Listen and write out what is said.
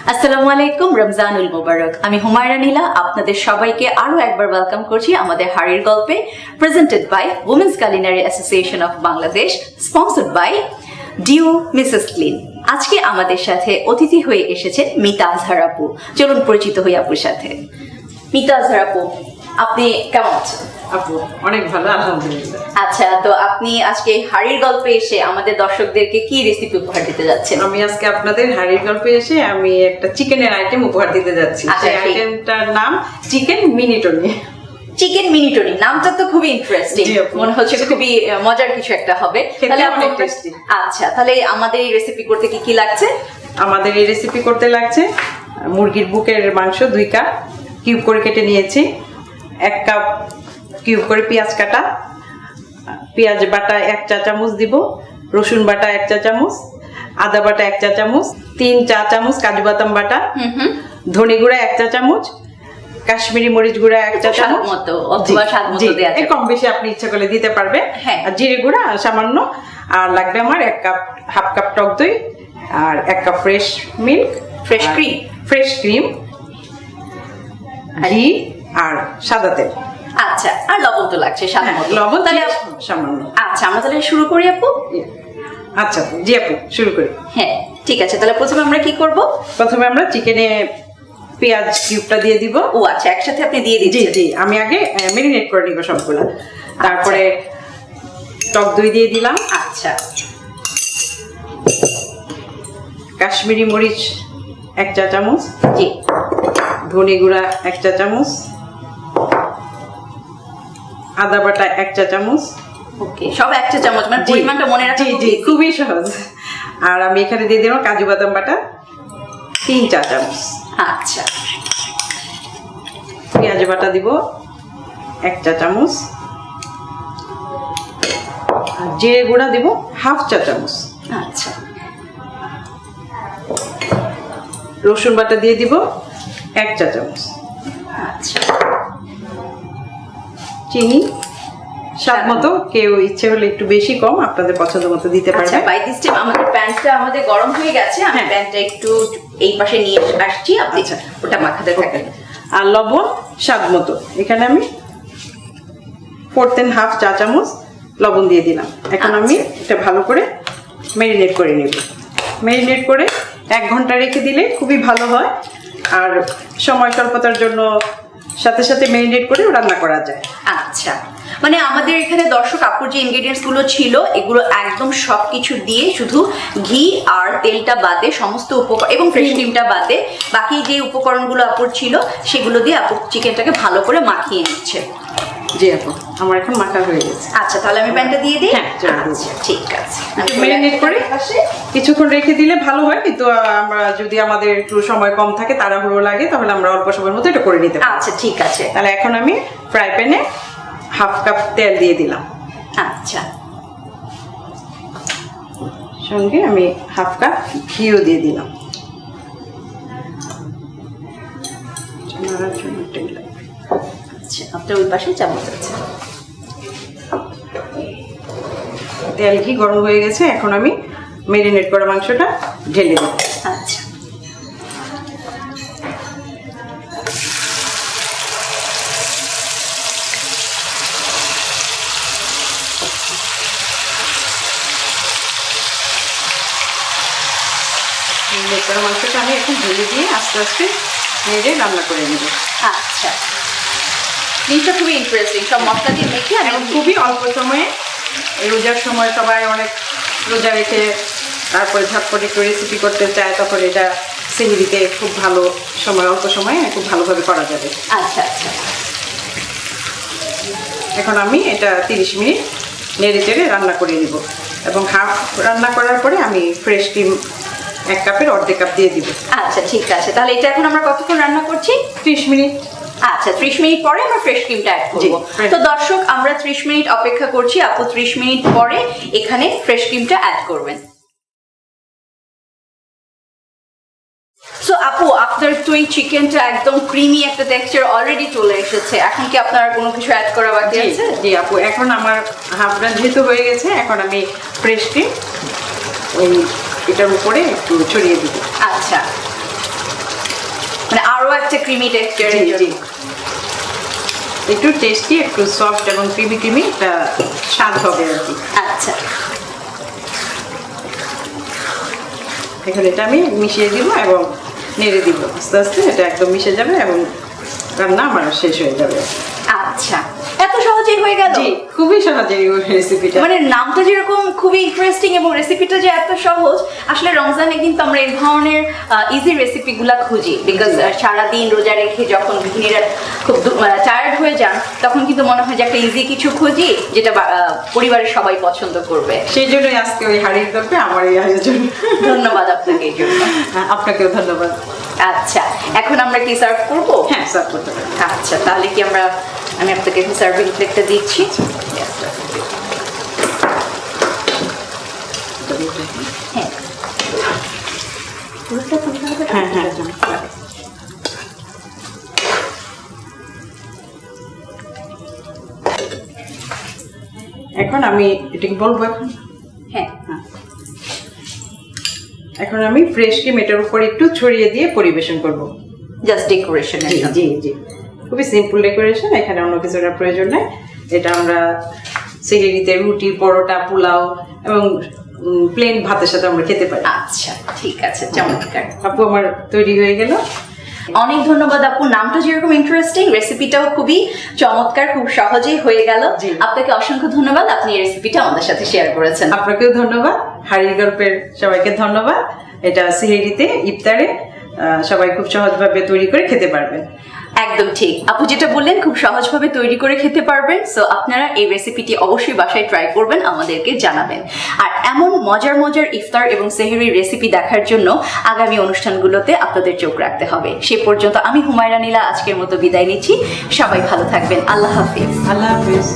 আসসালামু আলাইকুম, রমজানুল মুবারক। আমি হুমায়রা নীলা আপনাদের সবাইকে আরো একবার ওয়েলকাম করছি আমাদের হাড়ির গল্পে, presented by Women's Culinary Association of Bangladesh, sponsored by Dew Mrs Clean. আজকে আমাদের সাথে অতিথি হয়ে এসেছেন মিতা আজহার আপু। চলুন পরিচিত হই আপুর সাথে। মিতা আজহার আপু, আপনি কেমন আছেন? আপু অনেক ভালো, আলহামদুলিল্লাহ। আচ্ছা, তো আপনি আজকে হাড়ির গল্পে এসে আমাদের দর্শকদেরকে কি রেসিপি উপহার দিতে যাচ্ছেন? আমি আজকে আপনাদের হাড়ির গল্পে এসে আমি একটা চিকেনের আইটেম উপহার দিতে যাচ্ছি। সেই আইটেমটার নাম চিকেন মিনিটনি। চিকেন মিনিটনি নামটা তো খুবই ইন্টারেস্টিং, মনে হচ্ছে খুবই মজার কিছু একটা হবে। আচ্ছা, তাহলে আমাদের এই রেসিপি করতে কি কি লাগছে? আমাদের এই রেসিপি করতে লাগছে মুরগির বুকের মাংস 2 কাপ কিউব করে কেটে নিয়েছি, 1 কাপ কিউব করে পেঁয়াজ কাটা, পেঁয়াজ বাটা 1 চা চামচ দিব, রসুন বাটা 1 চা চামচ, আদা বাটা 1 চা চামচ, 3 চা চামচ কাজু বাদাম বাটা, ধনে গুঁড়া 1 চা চামচ, কাশ্মীরি মরিচ গুঁড়া 1 চা চামচ, কম বেশি আপনি ইচ্ছা করলে দিতে পারবেন। আর জিরে গুঁড়া সামান্য। আর লাগবে আমার 1 কাপ, হাফ কাপ টক দই, আর 1 cup fresh milk, fresh cream, ঘি আর সাদা তেল। আচ্ছা, আর লবণ তো লাগছে লবণ তাহলে সামান্য। আচ্ছা, আমরা তাহলে শুরু করি আপু। আচ্ছা জি আপু, শুরু করি। হ্যাঁ ঠিক আছে, তাহলে প্রথমে আমরা কি করব? প্রথমে আমরা চিকেনে পেঁয়াজ কিউবটা দিয়ে দিব। ও আচ্ছা, একসাথে আপনি দিয়ে দিচ্ছেন? জি, আমি আগে ম্যারিনেট করে নিব সবগুলা। তারপরে টক দই দিয়ে দিলাম। আচ্ছা, কাশ্মীরি মরিচ 1 চা চামচ, জি, ধনে গুঁড়া 1 চা চামচ, আদা বাটা 1 চা চামচ। ওকে, সব 1 চা চামচ, মানে পরিমাণটা মনে রাখা খুবই সহজ। আর আমি এখানে দিয়ে দিলাম কাজু বাদাম বাটা 3 চা চামচ। আচ্ছা, পেঁয়াজ বাটা দিব 1 চা চামচ, আর জিরে গুঁড়া দিব হাফ চা চামচ। আচ্ছা, রসুন বাটা দিয়ে দিব 1 চা চামচ। আচ্ছা, চিনি স্বাদ মতো, কেউ ইচ্ছে হলে একটু বেশি কম আপনাদের পছন্দ মতো দিতে পারবেন। আচ্ছা, বাই দিস টাইম আমাদের প্যানটা গরম হয়ে গেছে, আমি প্যানটা একটু এই পাশে নিয়ে আসছি, আপনি ওটা মাখাতে থাকেন। আর লবণ স্বাদ মতো, এখানে আমি 4.5 চা চামচ লবণ দিয়ে দিলাম। এখন আমি এটা ভালো করে ম্যারিনেট করে নেব। ম্যারিনেট করে 1 ঘন্টা রেখে দিলে খুবই ভালো হয়। আর সময় স্বল্পতার জন্য সাথে সাথে ম্যারিনেট করে রান্না করা যায়। আচ্ছা, মানে আমাদের এখানে দর্শক আপুর যে ইনগ্রেডিয়েন্টস গুলো ছিল এগুলো একদম সবকিছু দিয়ে, শুধু ঘি আর তেলটা বাদে সমস্ত উপকরণ এবং ফ্রেশ ক্রিমটা বাদে বাকি যে উপকরণগুলো আপুর ছিল সেগুলো দিয়ে আপু চিকেনটাকে ভালো করে মাখিয়ে নিচ্ছে। জি আপু, আমার এখন মাখা হয়ে গেছে। আচ্ছা, তাহলে আমি প্যানটা দিয়ে দিই। আচ্ছা ঠিক আছে, ম্যারিনেট করে কিছুক্ষণ রেখে দিলে ভালো হয়, কিন্তু আমরা যদি আমাদের একটু সময় কম থাকে, তাড়াহুড়ো লাগে, তাহলে আমরা অল্প সময়ের মধ্যে এটা করে নিতে পারি। আচ্ছা ঠিক আছে, তাহলে এখন আমি ফ্রাই প্যানে হাফ কাপ তেল দিয়ে দিলাম। আচ্ছা, সঙ্গে আমি হাফ কাপ ঘিও দিয়ে দিলাম। আচ্ছা, আপনার ওই পাশে চামচ আছে। তেল ঘি গরম হয়ে গেছে, এখন আমি ম্যারিনেট করা মাংসটা ঢেলে দেব। আচ্ছা, মাংসটা আমি এখন ঢেলে দিয়ে আস্তে আস্তে নেড়ে রান্না করে নেব। আচ্ছা, জিনিসটা খুবই ইন্টারেস্টিং, সব মশলা দিয়ে মেখে আমি খুবই অল্প সময়ে, রোজার সময় সবাই অনেক রোজা রেখে তারপরে ঝটপট একটু রেসিপি করতে চায়, তখন এটা সেহরিতে খুব ভালো সময়, অল্প সময়ে খুব ভালোভাবে করা যাবে। আচ্ছা আচ্ছা, এখন আমি এটা 30 মিনিট নেড়ে চেড়ে রান্না করে নিব, এবং হাফ রান্না করার পরে আমি ফ্রেশ ক্রিম 1 কাপের অর্ধেক কাপ দিয়ে দিব। আচ্ছা ঠিক আছে, তাহলে এটা এখন আমরা কতক্ষণ রান্না করছি? 30 মিনিট। আচ্ছা 30 মিনিট পরে আমরা ফ্রেশ ক্রিমটা অ্যাড করব। তো দর্শক আমরা 30 মিনিট অপেক্ষা করছি, আপু 30 মিনিট পরে এখানে ফ্রেশ ক্রিমটা অ্যাড করবেন। সো আপু আপনার তো এই চিকেনটা একদম ক্রিমি একটা টেক্সচার অলরেডি চলে এসেছে, এখন কি আপনার কোনো কিছু অ্যাড করা বাকি আছে? জি আপু, এখন আমার হাফটা যেহেতু হয়ে গেছে, এখন আমি ফ্রেশ ক্রিম ওই এটার উপরে একটু ছড়িয়ে দিব। আচ্ছা, মানে আরো একটা ক্রিমি টেক্সচার, একটু টেস্টি, একটু সফট এবং ক্রিমি ক্রিমি একটা স্বাদ হবে আর কি। আচ্ছা, এখন এটা আমি মিশিয়ে দিব এবং নেড়ে দিব, আস্তে আস্তে এটা একদম মিশে যাবে এবং রান্না আমার শেষ হয়ে যাবে। আচ্ছা এত সহজেই হয়ে গেল? জি, খুবই সহজে এই রেসিপিটা, মানে নামটা যেরকম খুবই ইন্টারেস্টিং এবং রেসিপিটা যে এত সহজ। আসলে রমজানে কিন্তু আমরা এই ধরনের ইজি রেসিপিগুলা খুঁজি, বিকজ সারাদিন রোজা রেখে যখন গৃহিণীরা খুব টায়ার্ড হয়ে যান, তখন কিন্তু মনে হয় যে একটা ইজি কিছু খুঁজি যেটা পরিবারের সবাই পছন্দ করবে। সেই জন্যই আজকে ওই হাড়ির গল্পে আমার এই আয়োজন। ধন্যবাদ আপনাকে এই জন্য। আপনাকেও ধন্যবাদ। আচ্ছা এখন আমরা কি সার্ভ করব? হ্যাঁ, সার্ভ করতে পারি। আচ্ছা তাহলে কি আমি আপনাকে সার্ভিং প্লেটটা দিচ্ছি। হ্যাঁ হ্যাঁ হ্যাঁ, এখন আমি এটাকে বলবো এখন। হ্যাঁ, এখন আমি ফ্রেশ ক্রিম এটার উপর একটু ছড়িয়ে দিয়ে পরিবেশন করব। Just decoration. জি জি, খুবই সিম্পল ডেকোরেশন, এখানে অন্য কিছুর প্রয়োজন নেই। এটা আমরা সেহরিতে রুটি, পরোটা, পোলাও এবং প্লেন ভাতের সাথে আমরা খেতে পারি। আচ্ছা ঠিক আছে, চমৎকার। আপু আমার তৈরি হয়ে গেল। অনেক ধন্যবাদ আপু, নামটা যেরকম ইন্টারেস্টিং রেসিপিটাও খুবই চমৎকার, খুব সহজেই হয়ে গেল। আপনাকে অসংখ্য ধন্যবাদ, আপনি এই রেসিপিটা আমাদের সাথে শেয়ার করেছেন। আপনাকেও ধন্যবাদ, হাড়ির গল্পের সবাইকে ধন্যবাদ। এটা সেহরিতে, ইফতারে সবাই খুব সহজভাবে তৈরি করে খেতে পারবেন। একদম ঠিক, আপু যেটা বললেন খুব সহজভাবে তৈরি করে খেতে পারবেন। সো আপনারা এই রেসিপিটি অবশ্যই বাসায় ট্রাই করবেন, আমাদেরকে জানাবেন। আর এমন মজার মজার ইফতার এবং সেহরির রেসিপি দেখার জন্য আগামী অনুষ্ঠানগুলোতে আপনাদের চোখ রাখতে হবে। সে পর্যন্ত আমি হুমায়রা নীলা আজকের মতো বিদায় নিচ্ছি। সবাই ভালো থাকবেন, আল্লাহ হাফিজ। আল্লাহ হাফিজ।